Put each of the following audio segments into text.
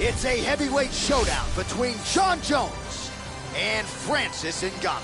It's a heavyweight showdown between Jon Jones and Francis Ngannou.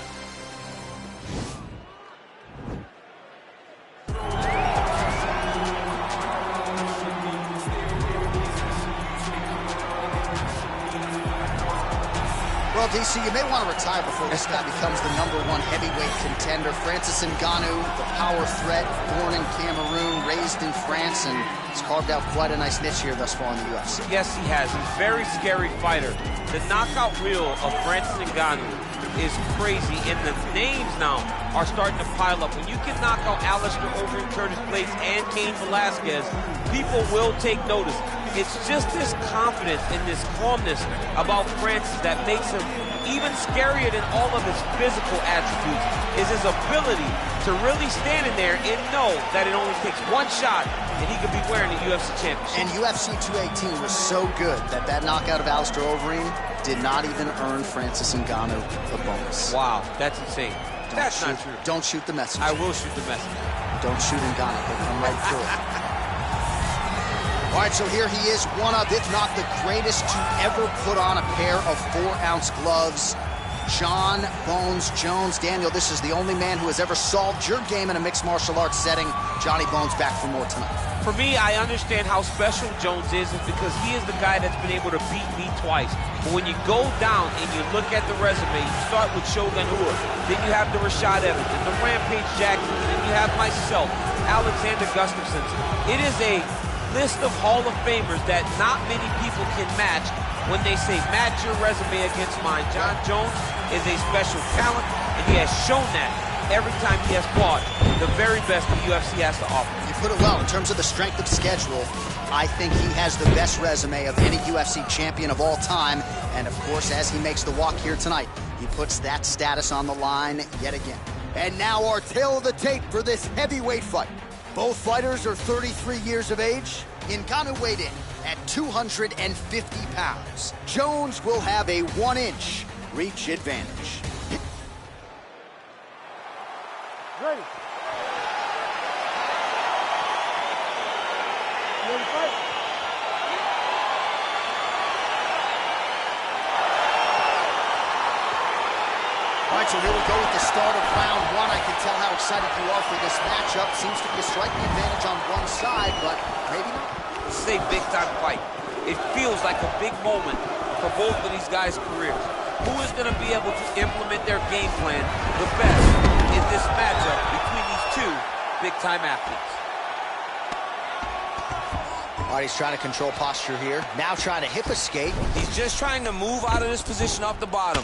Well, DC, you may want to retire before this guy becomes the #1 heavyweight contender. Francis Ngannou, the power threat, born in Cameroon, raised in France, and he's carved out quite a nice niche here thus far in the UFC. Yes, he has. He's a very scary fighter. The knockout reel of Francis Ngannou is crazy, and the names now are starting to pile up. When you can knock out Alistair Overeem, Curtis Blades, and Cain Velasquez, people will take notice. It's just this confidence and this calmness about Francis that makes him even scarier than all of his physical attributes, is his ability to really stand in there and know that it only takes one shot and he could be wearing the UFC championship. And UFC 218 was so good that knockout of Alistair Overeem did not even earn Francis Ngannou a bonus. Wow, that's insane. That's not true. Don't shoot the messenger. I will shoot the messenger. Don't shoot Ngannou, he'll come right through it. All right, so here he is, one of, if not the greatest to ever put on a pair of 4-ounce gloves. Jon Bones Jones. Daniel, this is the only man who has ever solved your game in a mixed martial arts setting. Johnny Bones back for more tonight. For me, I understand how special Jones is because he is the guy that's been able to beat me twice. But when you go down and you look at the resume, you start with Shogun Rua, then you have the Rashad Evans, and the Rampage Jackson, and then you have myself, Alexander Gustafsson. It is a list of Hall of Famers that not many people can match when they say match your resume against mine. Jon Jones is a special talent, and he has shown that every time he has fought the very best the UFC has to offer. You put it well. In terms of the strength of schedule, I think he has the best resume of any UFC champion of all time. And of course, as he makes the walk here tonight, he puts that status on the line yet again. And now our tale of the tape for this heavyweight fight. Both fighters are 33 years of age. Ngannou weighed in at 250 pounds. Jones will have a 1-inch reach advantage. Ready. You ready to fight? All right, so here we go with the start of round 1. I can tell how excited you are for this matchup. Seems to be a striking advantage on one side, but maybe not. This is a big-time fight. It feels like a big moment for both of these guys' careers. Who is going to be able to implement their game plan the best in this matchup between these two big-time athletes? All right, he's trying to control posture here. Now trying to hip escape. He's just trying to move out of this position off the bottom.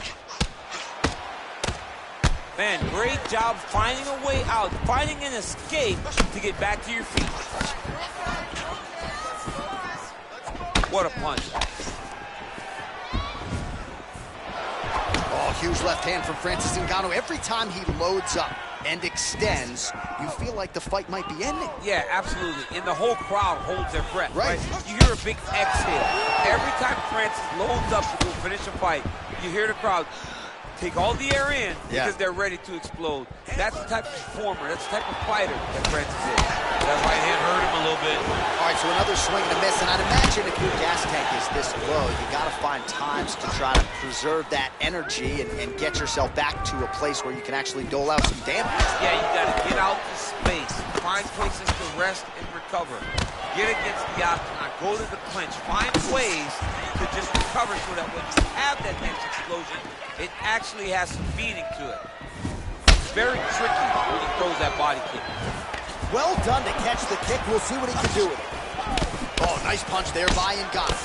Man, great job finding a way out, finding an escape to get back to your feet. What a punch. Oh, huge left hand from Francis Ngannou. Every time he loads up and extends, you feel like the fight might be ending. Yeah, absolutely. And the whole crowd holds their breath, right? You hear a big exhale. Every time Francis loads up to go finish a fight, you hear the crowd take all the air in because they're ready to explode. That's the type of performer, that's the type of fighter that Francis is. That right hand hurt him a little bit. All right, so another swing and a miss, and I'd imagine if your gas tank is this low, you gotta find times to try to preserve that energy and get yourself back to a place where you can actually dole out some damage. Yeah, you gotta get out to space, find places to rest and recover. Get against the octagon, go to the clinch, find ways to just recover so that when you have that next explosion, it actually has some feeding to it. It's very tricky when he throws that body kick. Well done to catch the kick. We'll see what he can do with it. Oh, nice punch there by Ngannou.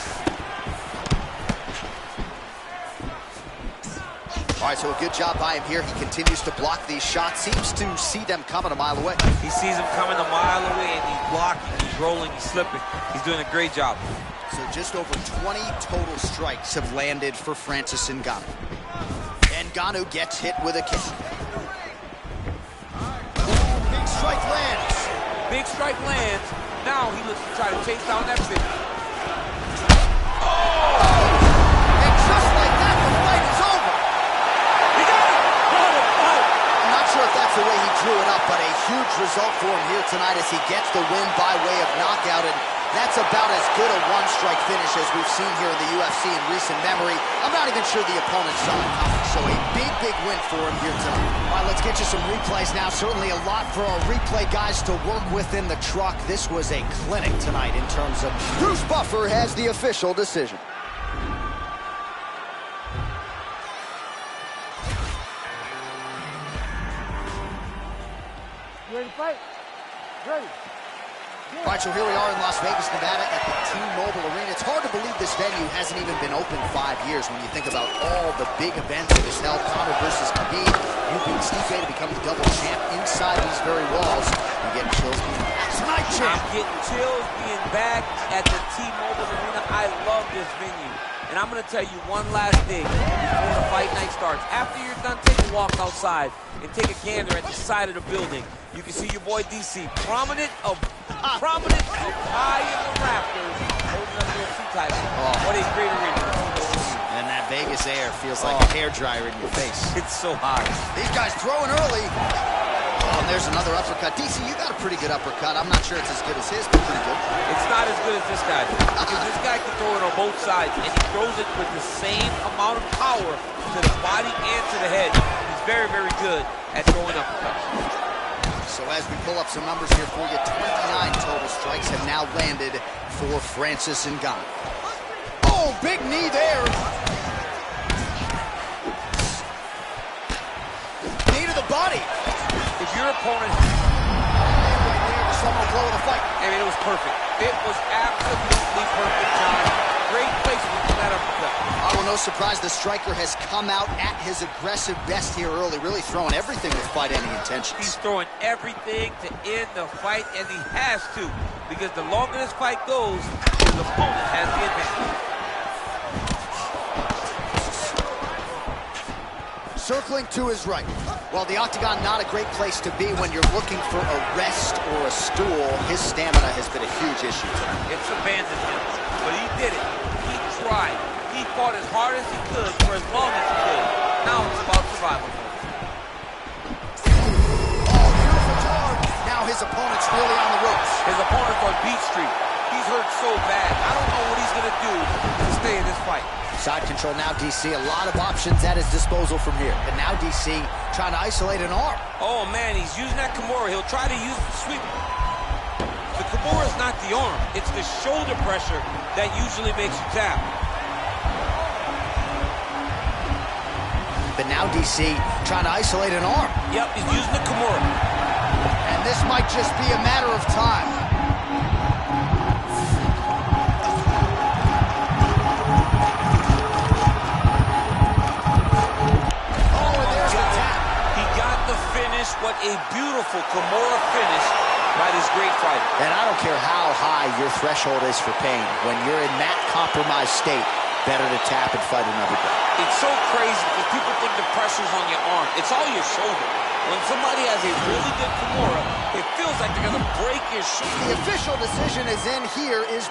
All right, so a good job by him here. He continues to block these shots. Seems to see them coming a mile away. He sees them coming a mile away, and he's blocking, he's rolling, he's slipping. He's doing a great job. So just over 20 total strikes have landed for Francis Ngannou. Ngannou gets hit with a kick. Big strike lands. Big strike lands. Now he looks to try to chase down that finish. And just like that, the fight is over. He got it. I'm not sure if that's the way he drew it up, but a huge result for him here tonight as he gets the win by way of knockout. And That's about as good a one-strike finish as we've seen here in the UFC in recent memory. I'm not even sure the opponent saw it coming, so a big, big win for him here tonight. All right, let's get you some replays now. Certainly a lot for our replay guys to work with in the truck. This was a clinic tonight in terms of... Bruce Buffer has the official decision. You ready to fight? Ready. All right, so here we are in Las Vegas, Nevada at the T-Mobile Arena. It's hard to believe this venue hasn't even been open 5 years when you think about all the big events that has held. Conor versus Khabib, you beat Stipe to become the double champ inside these very walls. You're getting chills being back tonight, champ. I'm getting chills being back at the T-Mobile Arena. I love this venue. And I'm going to tell you one last thing before the fight night starts. After you're done, take a walk outside and take a gander at the side of the building. You can see your boy DC, prominent of high in the rafters, holding up the UFC title. Oh. What a great arena. And that Vegas air feels like a hairdryer in your face. It's so hot. These guys throwing early. Oh, and there's another uppercut. DC, you got a pretty good uppercut. I'm not sure it's as good as his, but pretty good. It's not as good as this guy. Because this guy can throw it on both sides, and he throws it with the same amount of power to the body and to the head. He's very, very good at throwing uppercuts. So as we pull up some numbers here for you, 29 total strikes have now landed for Francis Ngannou. Oh, big knee there. Knee to the body. If your opponent... Someone blow the fight. I mean, it was perfect. It was absolutely perfect, John. Great placement for that uppercut. Oh, well, no surprise the striker has come out at his aggressive best here early, really throwing everything with fight-ending intentions. He's throwing everything to end the fight, and he has to, because the longer this fight goes, his opponent has the advantage. Circling to his right. Well, the octagon, not a great place to be when you're looking for a rest or a stool. His stamina has been a huge issue tonight. It's abandoned him, but he did it. He tried. He fought as hard as he could for as long as he could. Now it's about survival. Oh, beautiful torn. Now his opponent's really on the ropes. His opponent's on Beat Street. He's hurt so bad. I don't know what he's going to do to stay in this fight. Side control now, DC. A lot of options at his disposal from here. But now DC trying to isolate an arm. Oh, man, he's using that Kimura. He'll try to use the sweep. The Kimura is not the arm. It's the shoulder pressure that usually makes you tap. But now DC trying to isolate an arm. Yep, he's using the Kimura. And this might just be a matter of time. What a beautiful Kimura finish by this great fighter. And I don't care how high your threshold is for pain. When you're in that compromised state, better to tap and fight another day. It's so crazy because people think the pressure's on your arm. It's all your shoulder. When somebody has a really good Kimura, it feels like they're going to break your shoulder. The official decision is in here is...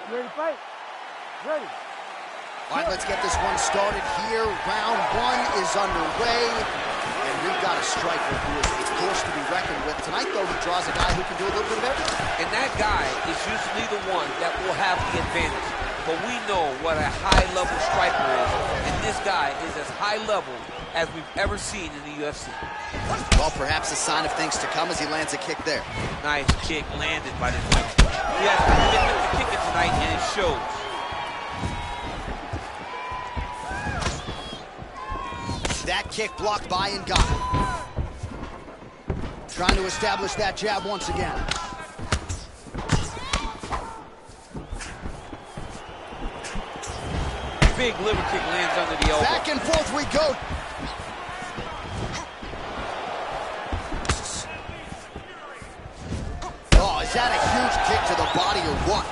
You ready to fight? Ready. All right, let's get this one started here. Round one is underway. And we've got a striker who is a force to be reckoned with. Tonight, though, he draws a guy who can do a little bit of everything. And that guy is usually the one that will have the advantage. But we know what a high-level striker is. And this guy is as high-level as we've ever seen in the UFC. Well, perhaps a sign of things to come as he lands a kick there. Nice kick landed by this man. He has a commitment to kicking tonight, and it shows. That kick blocked by Ngannou. Trying to establish that jab once again. Big liver kick lands under the elbow. Back and forth we go. Oh, is that a huge kick to the body or what?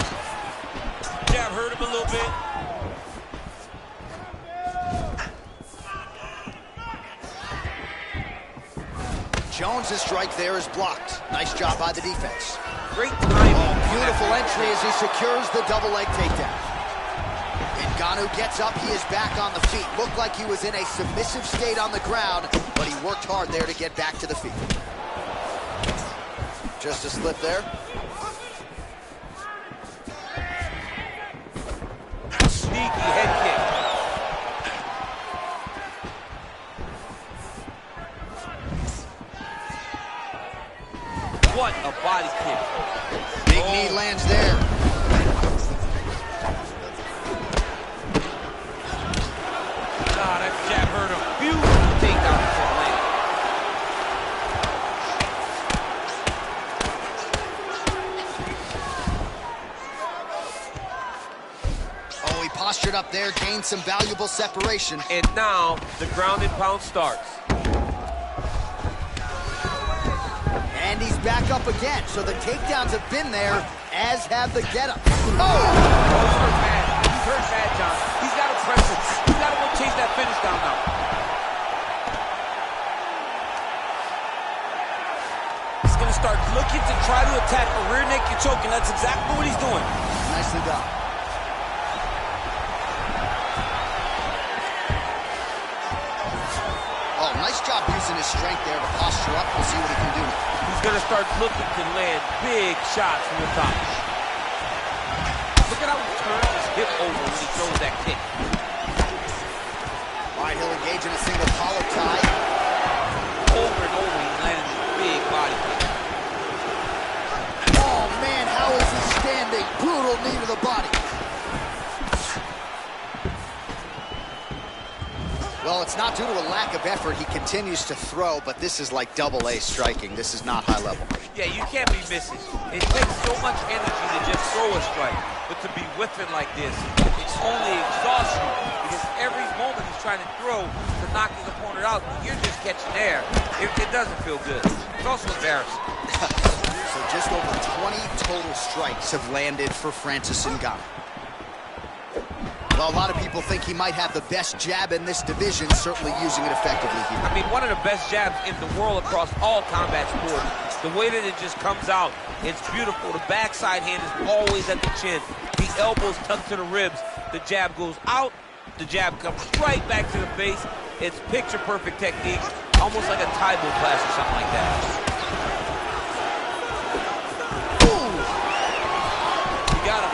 Jab hurt him a little bit. Jones' strike there is blocked. Nice job by the defense. Great timing. Oh, beautiful entry as he secures the double leg takedown. Ngannou gets up, he is back on the feet. Looked like he was in a submissive state on the ground, but he worked hard there to get back to the feet. Just a slip there. Sneaky head kick. What a body kick. Big knee lands there. Ah, that jab hurt him. Beautiful takedown from Lane. Oh, he postured up there, gained some valuable separation. And now the ground and pound starts. And he's back up again, so the takedowns have been there, as have the get-ups. Oh! He's hurt bad. He's hurt bad, John. He's got to press it. He's got to go chase that finish down now. He's going to start looking to try to attack a rear naked choke, and that's exactly what he's doing. Nicely done. Oh, nice job using his strength there to posture up. We'll see what he can do. He's going to start looking to land big shots from the top. Look at how he turns his hip over when he throws that kick. All right, he'll engage in a single collar tie. Over and over, he's landing this big body kick. Oh, man, how is he standing? Brutal knee to the body. Well, it's not due to a lack of effort. He continues to throw, but this is like double-A striking. This is not high level. Yeah, you can't be missing. It takes so much energy to just throw a strike, but to be whiffing like this, it's only exhaustion, because every moment he's trying to throw to knock his opponent out, you're just catching air. It doesn't feel good. It's also embarrassing. So just over 20 total strikes have landed for Francis Ngannou. Well, a lot of people think he might have the best jab in this division, certainly using it effectively here. I mean, one of the best jabs in the world across all combat sports. The way that it just comes out, it's beautiful. The backside hand is always at the chin. The elbows tucked to the ribs. The jab goes out. The jab comes right back to the face. It's picture-perfect technique, almost like a Taibo class or something like that. Ooh. You got him.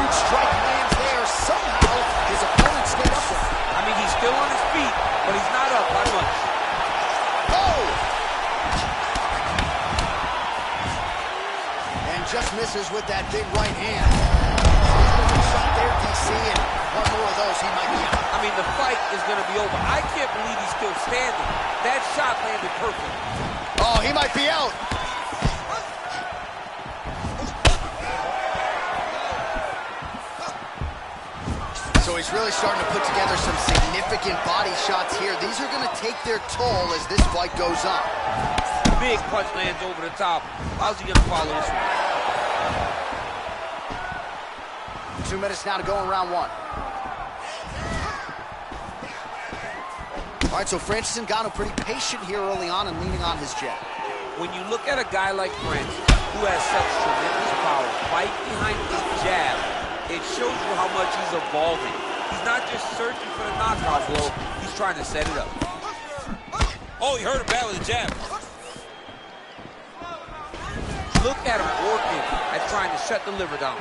Strike lands there. Somehow his opponent stayed up with him. I mean, he's still on his feet, but he's not up by much. Oh! And just misses with that big right hand. Shot there, DC, and one more of those, he might be out. I mean, the fight is going to be over. I can't believe he's still standing. That shot landed perfect. Oh, he might be out. So he's really starting to put together some significant body shots here. These are going to take their toll as this fight goes on. Big punch lands over the top. How's he going to follow this one? 2 minutes now to go in round one. All right, so Francis Ngannou pretty patient here early on and leaning on his jab. When you look at a guy like Francis, who has such tremendous power, right behind his jab, it shows you how much he's evolving. He's not just searching for the knockout blow, he's trying to set it up. Oh, he hurt him bad with a jab. Look at him working at trying to shut the liver down.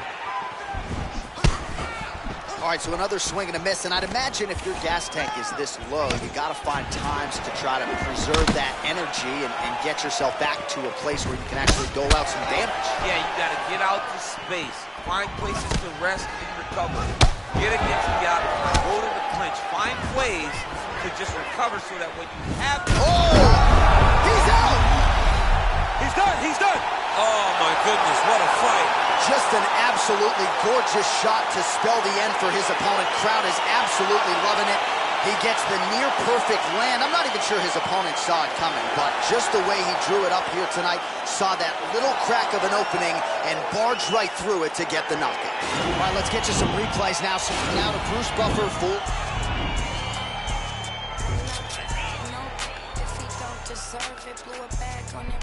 All right, so another swing and a miss, and I'd imagine if your gas tank is this low, you got to find times to try to preserve that energy and get yourself back to a place where you can actually dole out some damage. Yeah, you got to get out to space, find places to rest and recover. Get against the outcome, go to the clinch, find ways to just recover so that when you have... Oh! He's out! He's done, he's done! Oh my goodness, what a fight. Just an absolutely gorgeous shot to spell the end for his opponent. Crowd is absolutely loving it. He gets the near-perfect land. I'm not even sure his opponent saw it coming, but just the way he drew it up here tonight, saw that little crack of an opening and barged right through it to get the knockout. All right, let's get you some replays now. So now to Bruce Buffer full. If he don't deserve it, blew a bag on it.